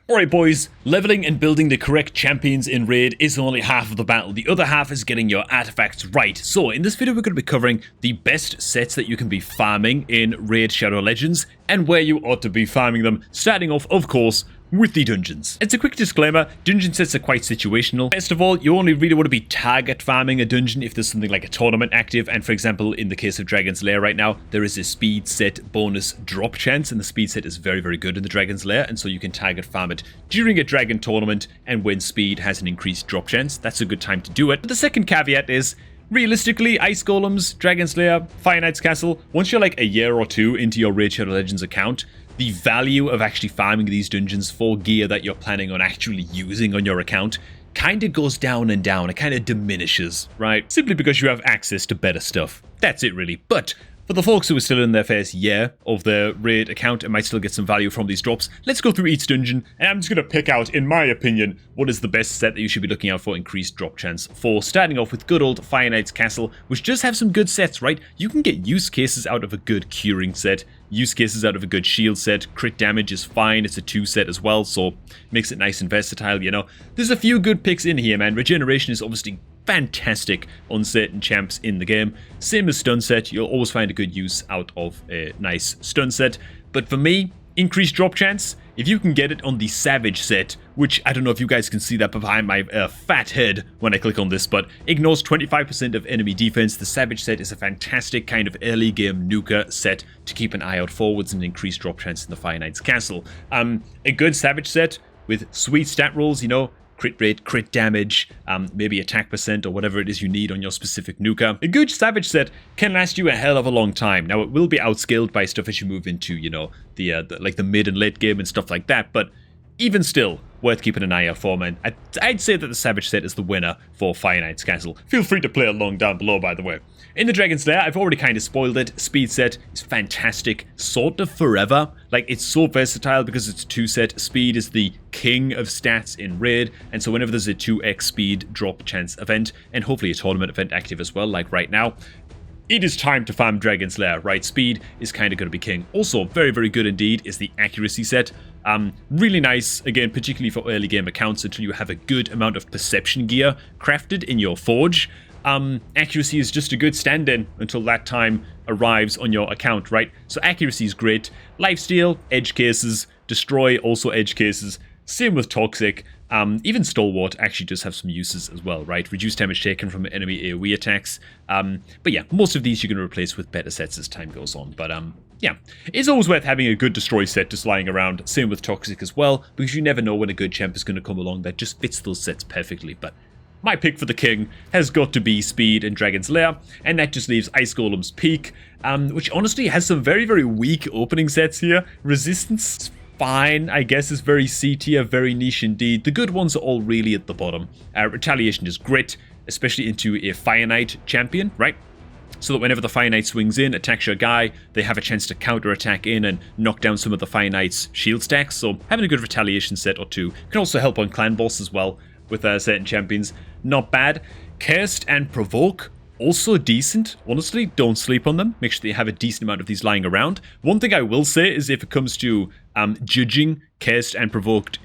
Alright boys, leveling and building the correct champions in Raid is only half of the battle. The other half is getting your artifacts right. So in this video we're going to be covering the best sets that you can be farming in Raid Shadow Legends and where you ought to be farming them, starting off of course with the dungeons. It's a quick disclaimer, dungeon sets are quite situational. First of all, you only really want to be target farming a dungeon if there's something like a tournament active, and for example, in the case of Dragon's Lair right now, there is a speed set bonus drop chance, and the speed set is very, very good in the Dragon's Lair, and so you can target farm it during a dragon tournament, and when speed has an increased drop chance, that's a good time to do it. But the second caveat is, realistically, Ice Golems, Dragon's Lair, Fire Knight's Castle, once you're like a year or two into your Raid Shadow Legends account, the value of actually farming these dungeons for gear that you're planning on actually using on your account kind of goes down and down. It kind of diminishes, right? Simply because you have access to better stuff. That's it really. But for the folks who are still in their first year of their Raid account and might still get some value from these drops, let's go through each dungeon, and I'm just going to pick out, in my opinion, what is the best set that you should be looking out for increased drop chance for. Starting off with good old Fire Knight's Castle, which does have some good sets, right? You can get use cases out of a good curing set, use cases out of a good shield set, crit damage is fine, it's a 2 set as well, so makes it nice and versatile, you know. There's a few good picks in here, man. Regeneration is obviously fantastic on certain champs in the game. Same as stun set, you'll always find a good use out of a nice stun set. But for me, increased drop chance, if you can get it on the Savage set, which I don't know if you guys can see that behind my fat head when I click on this, but ignores 25% of enemy defense. The Savage set is a fantastic kind of early game nuker set to keep an eye out forwards and increase drop chance in the Fire Knight's Castle. A good Savage set with sweet stat rolls, you know, crit rate, crit damage, maybe attack percent or whatever it is you need on your specific nuker. A good Savage set can last you a hell of a long time. Now it will be outscaled by stuff as you move into, you know, the mid and late game and stuff like that, but even still, worth keeping an eye out for, man. I'd say that the Savage set is the winner for Fire Knight's Castle. Feel free to play along down below, by the way. In the Dragon's Lair, I've already kind of spoiled it. Speed set is fantastic, sort of forever. Like, it's so versatile because it's 2 set. Speed is the king of stats in Raid, and so whenever there's a 2x speed drop chance event, and hopefully a tournament event active as well, like right now, it is time to farm Dragon's Lair, right? Speed is kind of going to be king. Also, very, very good indeed is the Accuracy set. Really nice, again, particularly for early game accounts until you have a good amount of perception gear crafted in your forge. Accuracy is just a good stand-in until that time arrives on your account, right? So accuracy is great. Lifesteal, edge cases, destroy, also edge cases. Same with Toxic. Even Stalwart actually does have some uses as well, right? Reduced damage taken from enemy AoE attacks. But yeah, most of these you're going to replace with better sets as time goes on. But yeah, it's always worth having a good Destroy set just lying around. Same with Toxic as well, because you never know when a good champ is going to come along that just fits those sets perfectly. But my pick for the king has got to be Speed and Dragon's Lair, and that just leaves Ice Golem's Peak, which honestly has some very, very weak opening sets here. Resistance, fine, I guess, is very C tier, very niche indeed. The good ones are all really at the bottom. Retaliation is great, especially into a Fire Knight champion, right? So that whenever the Fire Knight swings in, attacks your guy, they have a chance to counter-attack in and knock down some of the Fire Knight's shield stacks. So having a good Retaliation set or two can also help on Clan Boss as well with certain champions. Not bad. Cursed and Provoke, also decent. Honestly, don't sleep on them. Make sure that you have a decent amount of these lying around. One thing I will say is if it comes to judging Cursed and Provoke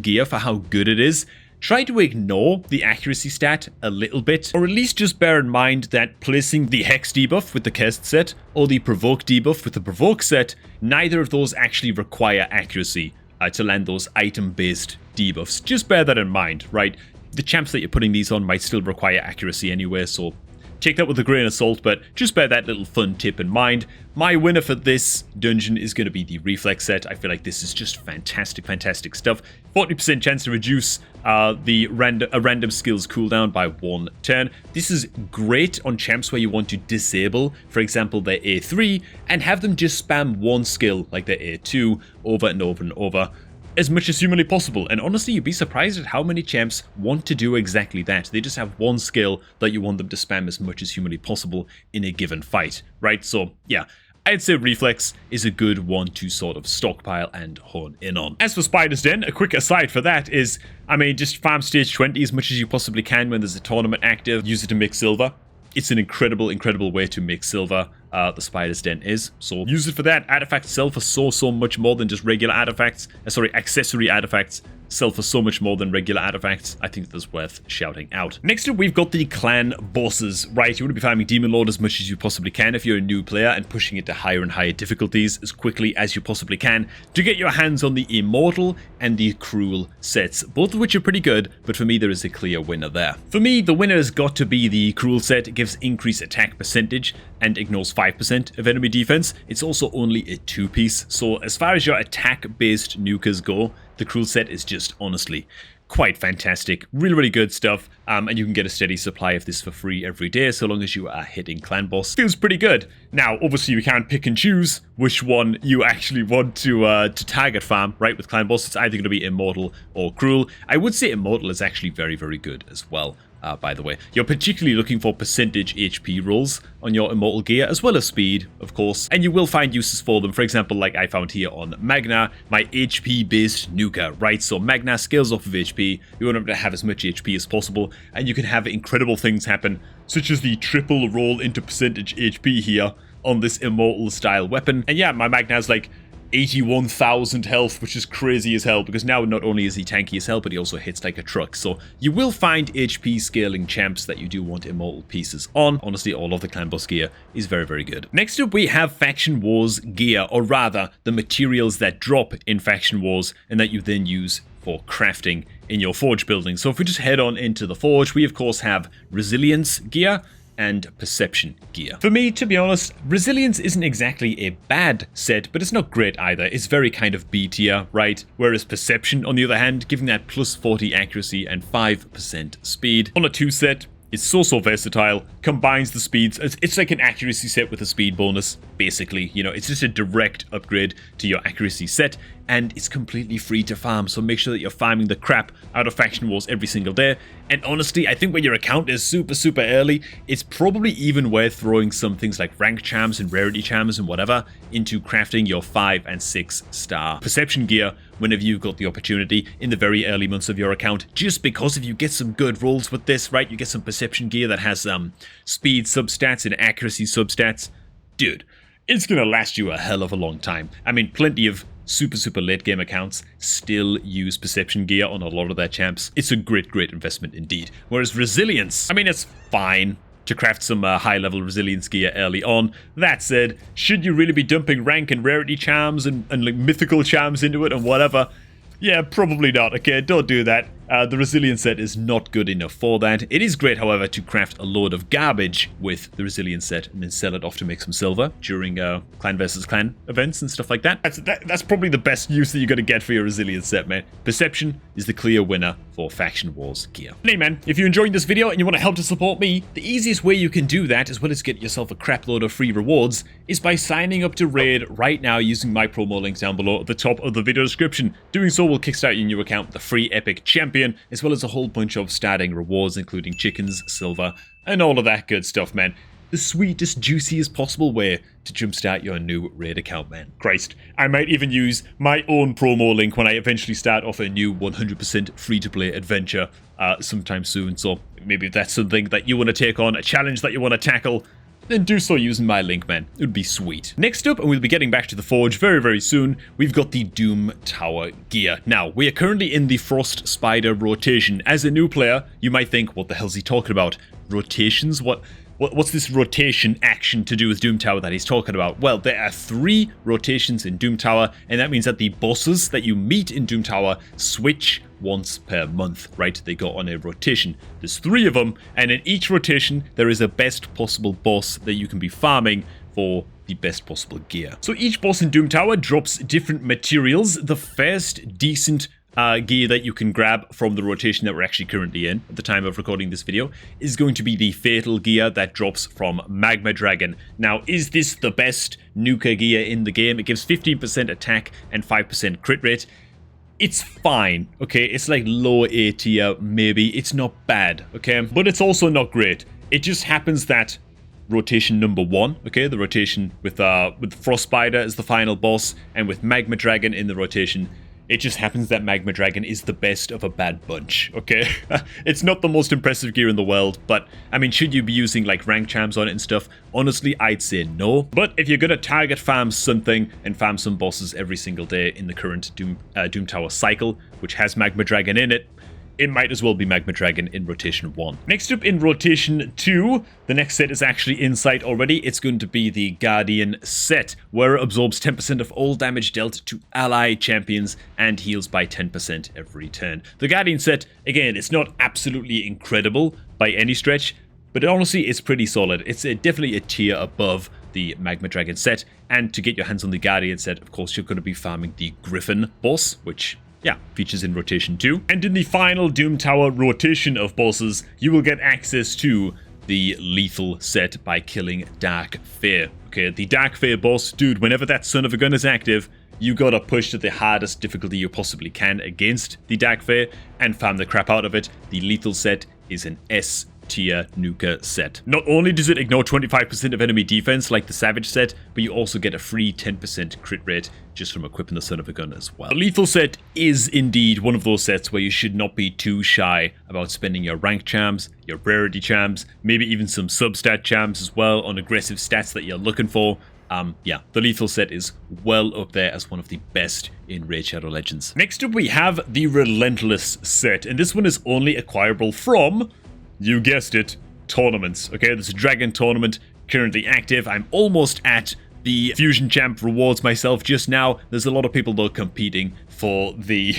gear for how good it is, try to ignore the accuracy stat a little bit, or at least just bear in mind that placing the Hex debuff with the Cursed set or the Provoke debuff with the Provoke set, neither of those actually require accuracy to land those item-based debuffs. Just bear that in mind, right? The champs that you're putting these on might still require accuracy anyway, so take that with a grain of salt, but just bear that little fun tip in mind. My winner for this dungeon is going to be the Reflex set. I feel like this is just fantastic, fantastic stuff. 40% chance to reduce a random skills cooldown by 1 turn. This is great on champs where you want to disable, for example, their A3, and have them just spam one skill, like their A2, over and over and over, as much as humanly possible. And honestly, you'd be surprised at how many champs want to do exactly that. They just have one skill that you want them to spam as much as humanly possible in a given fight, right? So yeah, I'd say Reflex is a good one to sort of stockpile and hone in on. As for Spider's Den, a quick aside for that is, I mean, just farm stage 20 as much as you possibly can when there's a tournament active. Use it to make silver. it's an incredible way to make silver. The Spider's Den is. So use it for that. Artifacts sell for so much more than just regular artifacts. Accessory artifacts sell for so much more than regular artifacts. I think that's worth shouting out. Next up, we've got the clan bosses, right? You want to be farming Demon Lord as much as you possibly can if you're a new player and pushing it to higher and higher difficulties as quickly as you possibly can to get your hands on the Immortal and the Cruel sets, both of which are pretty good, but for me, there is a clear winner there. For me, the winner has got to be the Cruel set. It gives increased attack percentage and ignores 5% of enemy defense. It's also only a 2-piece, so as far as your attack-based nukers go, the Cruel set is just honestly quite fantastic. Really good stuff, and you can get a steady supply of this for free every day so long as you are hitting clan boss. Feels pretty good. Now, obviously, you can't pick and choose which one you actually want to target farm, right? With clan boss, it's either going to be Immortal or Cruel. I would say Immortal is actually very good as well. By the way, you're particularly looking for percentage HP rolls on your Immortal gear, as well as speed, of course, and you will find uses for them. For example, like I found here on Magna, my HP-based nuker, right? So Magna scales off of HP. You want them to have as much HP as possible, and you can have incredible things happen, such as the triple roll into percentage HP here on this Immortal-style weapon. And yeah, my Magna has like 81,000 health, which is crazy as hell, because now not only is he tanky as hell, but he also hits like a truck. So you will find HP scaling champs that you do want Immortal pieces on. Honestly, all of the clan boss gear is very good. Next up, we have Faction Wars gear, or rather, the materials that drop in Faction Wars and that you then use for crafting in your forge building. So if we just head on into the forge, we of course have Resilience gear and Perception gear. For me, to be honest, Resilience isn't exactly a bad set, but it's not great either. It's very kind of B tier, right? Whereas Perception, on the other hand, giving that plus 40 accuracy and 5% speed. On a 2 set, it's so versatile, combines the speeds. It's like an accuracy set with a speed bonus, basically. You know, it's just a direct upgrade to your accuracy set, and it's completely free to farm, so make sure that you're farming the crap out of Faction Wars every single day. And honestly, I think when your account is super early, it's probably even worth throwing some things like rank charms and rarity charms and whatever into crafting your 5 and 6 star Perception gear whenever you've got the opportunity in the very early months of your account. Just because if you get some good rolls with this, right, you get some Perception gear that has speed substats and accuracy substats, dude, it's gonna last you a hell of a long time. I mean, plenty of super late game accounts still use Perception gear on a lot of their champs. It's a great investment indeed. Whereas Resilience, I mean, it's fine to craft some high level Resilience gear early on. That said, should you really be dumping rank and rarity charms and like mythical charms into it and whatever? Yeah, probably not, okay? Don't do that. The Resilience set is not good enough for that. It is great, however, to craft a load of garbage with the Resilience set and then sell it off to make some silver during clan versus clan events and stuff like that. That's probably the best use that you're going to get for your Resilience set, man. Perception is the clear winner for Faction Wars gear. Hey, man, if you're enjoying this video and you want to help to support me, the easiest way you can do that, as well as get yourself a crap load of free rewards, is by signing up to Raid right now using my promo link down below at the top of the video description. Doing so will kickstart your new account with a free epic champion, as well as a whole bunch of starting rewards, including chickens, silver, and all of that good stuff, man. The sweetest, juiciest possible way to jumpstart your new Raid account, man. Christ, I might even use my own promo link when I eventually start off a new 100% free-to-play adventure sometime soon. So maybe if that's something that you want to take on, a challenge that you want to tackle, then do so using my link, man. It would be sweet. Next up, and we'll be getting back to the Forge very soon, we've got the Doom Tower gear. Now, we are currently in the Frost Spider rotation. As a new player, you might think, what the hell's he talking about? Rotations? What's this rotation action to do with Doom Tower that he's talking about? Well, there are 3 rotations in Doom Tower, and that means that the bosses that you meet in Doom Tower switch once per month, right? They go on a rotation. There's 3 of them, and in each rotation, there is a best possible boss that you can be farming for the best possible gear. So each boss in Doom Tower drops different materials. The first decent gear that you can grab from the rotation that we're actually currently in at the time of recording this video is going to be the Fatal gear that drops from Magma Dragon. Now, is this the best nuker gear in the game? It gives 15% attack and 5% crit rate. It's fine, okay? It's like low A tier, maybe. It's not bad, okay? But it's also not great. It just happens that rotation number 1, okay? The rotation with Frost Spider as the final boss, and with Magma Dragon in the rotation, It just happens that Magma Dragon is the best of a bad bunch, okay? It's not the most impressive gear in the world, but, I mean, should you be using, like, rank charms on it and stuff? Honestly, I'd say no. But if you're gonna target farm something and farm some bosses every single day in the current Doom Tower cycle, which has Magma Dragon in it, it might as well be Magma Dragon in Rotation 1. Next up in Rotation 2, the next set is actually in sight already. It's going to be the Guardian set, where it absorbs 10% of all damage dealt to ally champions and heals by 10% every turn. The Guardian set, again, it's not absolutely incredible by any stretch, but honestly, it's pretty solid. It's definitely a tier above the Magma Dragon set, and to get your hands on the Guardian set, of course, you're going to be farming the Griffin boss, which... yeah, features in Rotation 2. And in the final Doom Tower rotation of bosses, you will get access to the lethal set by killing Dark Fae. Okay, the Dark Fae boss, dude, whenever that son of a gun is active, you gotta push to the hardest difficulty you possibly can against the Dark Fae and farm the crap out of it. The lethal set is an S tier Nuka set. Not only does it ignore 25% of enemy defense like the Savage set, but you also get a free 10% crit rate just from equipping the son of a gun as well. The lethal set is indeed one of those sets where you should not be too shy about spending your rank charms, your rarity charms, maybe even some substat charms as well on aggressive stats that you're looking for. Yeah, the lethal set is well up there as one of the best in Raid Shadow Legends. Next up we have the Relentless set, and this one is only acquirable from... you guessed it, tournaments. Okay, there's a Dragon tournament currently active. I'm almost at the Fusion Champ rewards myself just now. There's a lot of people though competing for the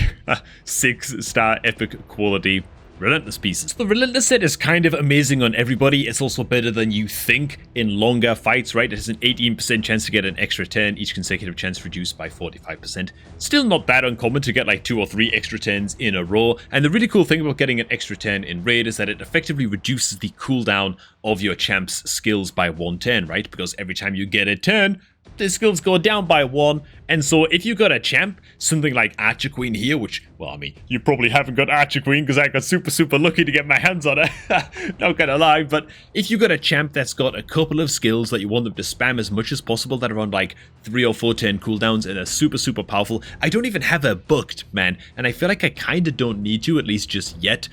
6-star epic quality Relentless pieces. The Relentless set is kind of amazing on everybody. It's also better than you think in longer fights, right? It has an 18% chance to get an extra turn, each consecutive chance reduced by 45%. Still not that uncommon to get like 2 or 3 extra turns in a row. And the really cool thing about getting an extra turn in Raid is that it effectively reduces the cooldown of your champ's skills by 1 turn, right? Because every time you get a turn, the skills go down by 1, and so if you got a champ, something like Archer Queen here, which, well, I mean, you probably haven't got Archer Queen because I got super lucky to get my hands on her, not gonna lie, but if you got a champ that's got a couple of skills that you want them to spam as much as possible that are on like 3 or 4 turn cooldowns and are super powerful, I don't even have her booked, man, and I feel like I kind of don't need to, at least just yet,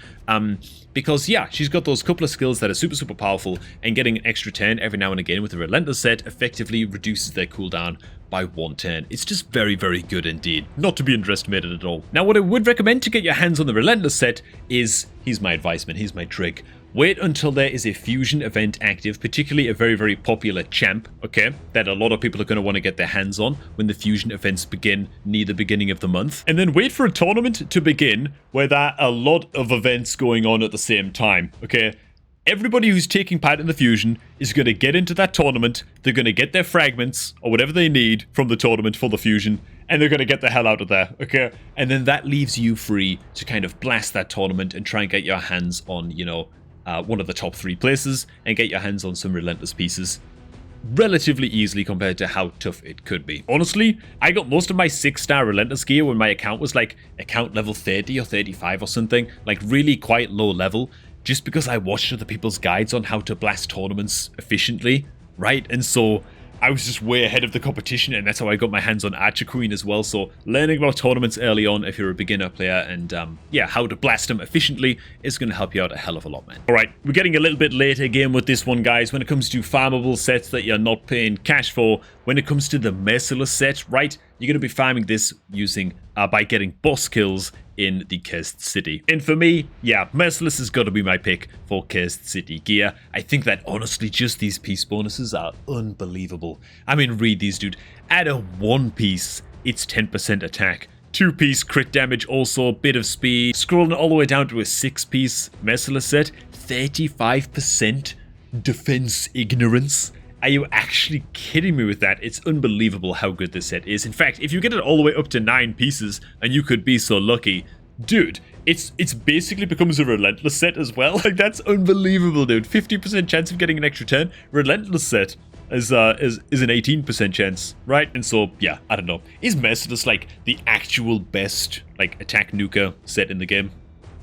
because yeah, she's got those couple of skills that are super powerful, and getting an extra turn every now and again with the Relentless set effectively reduces their cooldown by 1 turn. It's just very good indeed. Not to be underestimated at all. Now what I would recommend to get your hands on the Relentless set is, here's my advice, man, here's my trick. Wait until there is a fusion event active, particularly a very popular champ, okay, that a lot of people are going to want to get their hands on when the fusion events begin near the beginning of the month. And then wait for a tournament to begin where there are a lot of events going on at the same time, okay? Everybody who's taking part in the fusion is going to get into that tournament, they're going to get their fragments or whatever they need from the tournament for the fusion, and they're going to get the hell out of there, okay? And then that leaves you free to kind of blast that tournament and try and get your hands on, you know, one of the top 3 places and get your hands on some Relentless pieces relatively easily compared to how tough it could be. Honestly, I got most of my 6-star Relentless gear when my account was like account level 30 or 35 or something, like really quite low level, just because I watched other people's guides on how to blast tournaments efficiently, right? And so I was just way ahead of the competition, and that's how I got my hands on Archer Queen as well. So learning about tournaments early on if you're a beginner player and yeah, how to blast them efficiently is going to help you out a hell of a lot, man. Alright, we're getting a little bit late again with this one, guys. When it comes to farmable sets that you're not paying cash for, when it comes to the Merciless set, right, you're going to be farming this using by getting boss kills in the Cursed City. And for me, yeah, Merciless has got to be my pick for Cursed City gear. I think that honestly just these piece bonuses are unbelievable. I mean, read these, dude. At a 1 piece, it's 10% attack. 2 piece crit damage, also a bit of speed. Scrolling all the way down to a 6 piece Merciless set, 35% defense ignorance. Are you actually kidding me with that? It's unbelievable how good this set is. In fact, if you get it all the way up to 9 pieces, and you could be so lucky, dude, it's basically becomes a Relentless set as well. Like, that's unbelievable, dude. 50% chance of getting an extra turn. Relentless set is an 18% chance, right? And so, yeah, I don't know. Is Merciless like the actual best like attack nuka set in the game?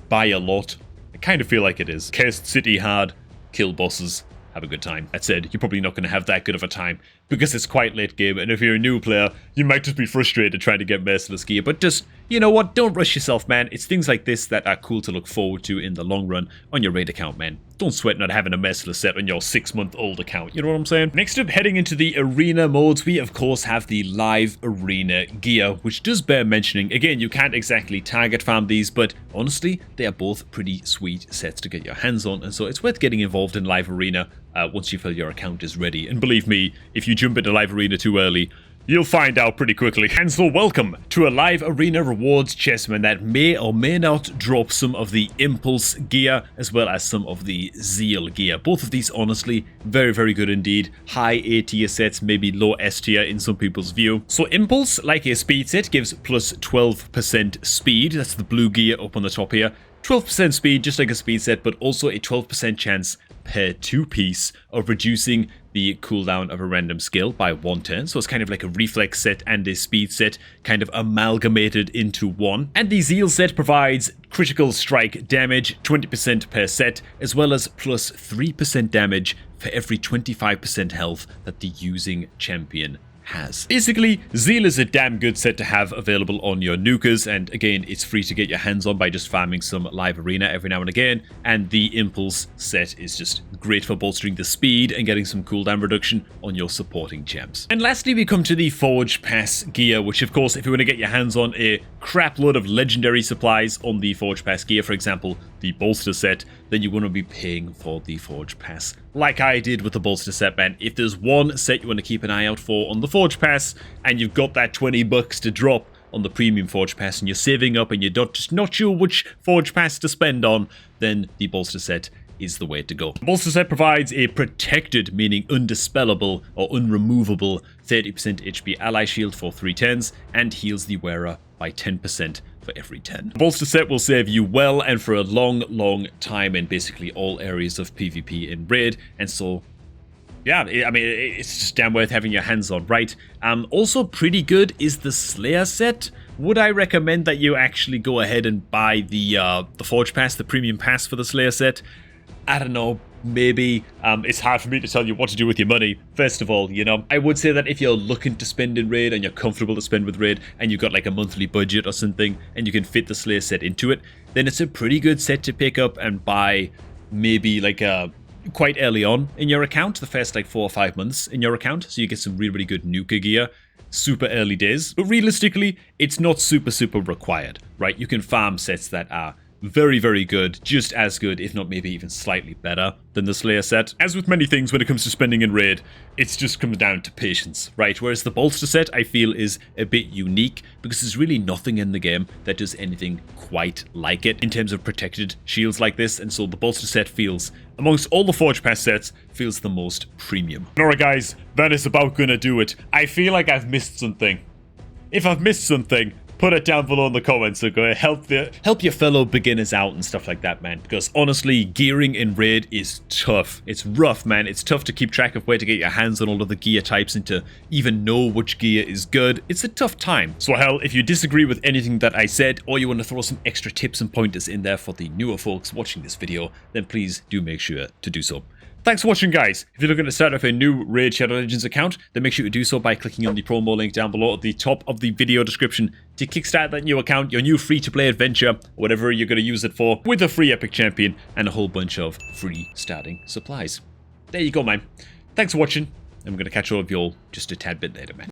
By a lot. I kind of feel like it is. Cursed City hard, kill bosses, have a good time. That said, you're probably not going to have that good of a time because it's quite late game, and if you're a new player, you might just be frustrated trying to get Merciless gear, but just, you know what, don't rush yourself, man. It's things like this that are cool to look forward to in the long run on your raid account, man. Don't sweat not having a Merciless set on your 6-month-old account, you know what I'm saying? Next up, heading into the arena modes, we of course have the live arena gear, which does bear mentioning. Again, you can't exactly target farm these, but honestly, they are both pretty sweet sets to get your hands on, and so it's worth getting involved in live arena once you feel your account is ready. And believe me, if you jump into live arena too early, you'll find out pretty quickly. And so welcome to a live arena rewards chessman that may or may not drop some of the Impulse gear as well as some of the Zeal gear. Both of these, honestly, very, very good indeed. High A tier sets, maybe low S tier in some people's view. So Impulse, like a speed set, gives plus 12% speed. That's the blue gear up on the top here. 12% speed, just like a speed set, but also a 12% chance per 2-piece of reducing the cooldown of a random skill by 1 turn. So it's kind of like a reflex set and a speed set kind of amalgamated into one. And the Zeal set provides critical strike damage, 20% per set, as well as plus 3% damage for every 25% health that the using champion has. Basically, Zeal is a damn good set to have available on your nukers, and again, it's free to get your hands on by just farming some live arena every now and again, and the Impulse set is just great for bolstering the speed and getting some cooldown reduction on your supporting champs. And lastly, we come to the Forge Pass gear, which of course, if you want to get your hands on a crap load of legendary supplies on the Forge Pass gear, for example, the Bolster set, then you want to be paying for the Forge Pass. Like I did with the Bolster set, man. If there's one set you want to keep an eye out for on the Forge Pass, and you've got that 20 bucks to drop on the Premium Forge Pass, and you're saving up and you're just not sure which Forge Pass to spend on, then the Bolster set is the way to go. The Bolster set provides a protected, meaning undispellable or unremovable 30% HP ally shield for 3 turns, and heals the wearer by 10% for every 10. The Bolster set will save you well and for a long, long time in basically all areas of PvP in Raid, and so yeah, I mean, it's just damn worth having your hands on, right? Also pretty good is the Slayer set. Would I recommend that you actually go ahead and buy the Forge Pass, the Premium Pass for the Slayer set? I don't know, maybe. It's hard for me to tell you what to do with your money. First of all, you know, I would say that if you're looking to spend in Raid and you're comfortable to spend with Raid and you've got like a monthly budget or something and you can fit the Slayer set into it, then it's a pretty good set to pick up and buy maybe like quite early on in your account, the first like 4 or 5 months in your account, so you get some really, really good nuker gear. Super early days, but realistically, it's not super required, right? You can farm sets that are very, very good, just as good, if not maybe even slightly better than the Slayer set. As with many things when it comes to spending in Raid, it's just comes down to patience, right? Whereas the Bolster set, I feel, is a bit unique because there's really nothing in the game that does anything quite like it in terms of protected shields like this, and so the Bolster set feels, amongst all the Forge Pass sets, feels the most premium. Alright guys, that is about gonna do it. I feel like I've missed something. If I've missed something, put it down below in the comments, so go help your fellow beginners out and stuff like that, man. Because honestly, gearing in Raid is tough. It's rough, man. It's tough to keep track of where to get your hands on all of the gear types and to even know which gear is good. It's a tough time. So hell, if you disagree with anything that I said, or you want to throw some extra tips and pointers in there for the newer folks watching this video, then please do make sure to do so. Thanks for watching, guys. If you're looking to start up a new Raid Shadow Legends account, then make sure to do so by clicking on the promo link down below at the top of the video description to kickstart that new account, your new free-to-play adventure, whatever you're going to use it for, with a free epic champion and a whole bunch of free starting supplies. There you go, man. Thanks for watching. I'm going to catch all of you all just a tad bit later, man.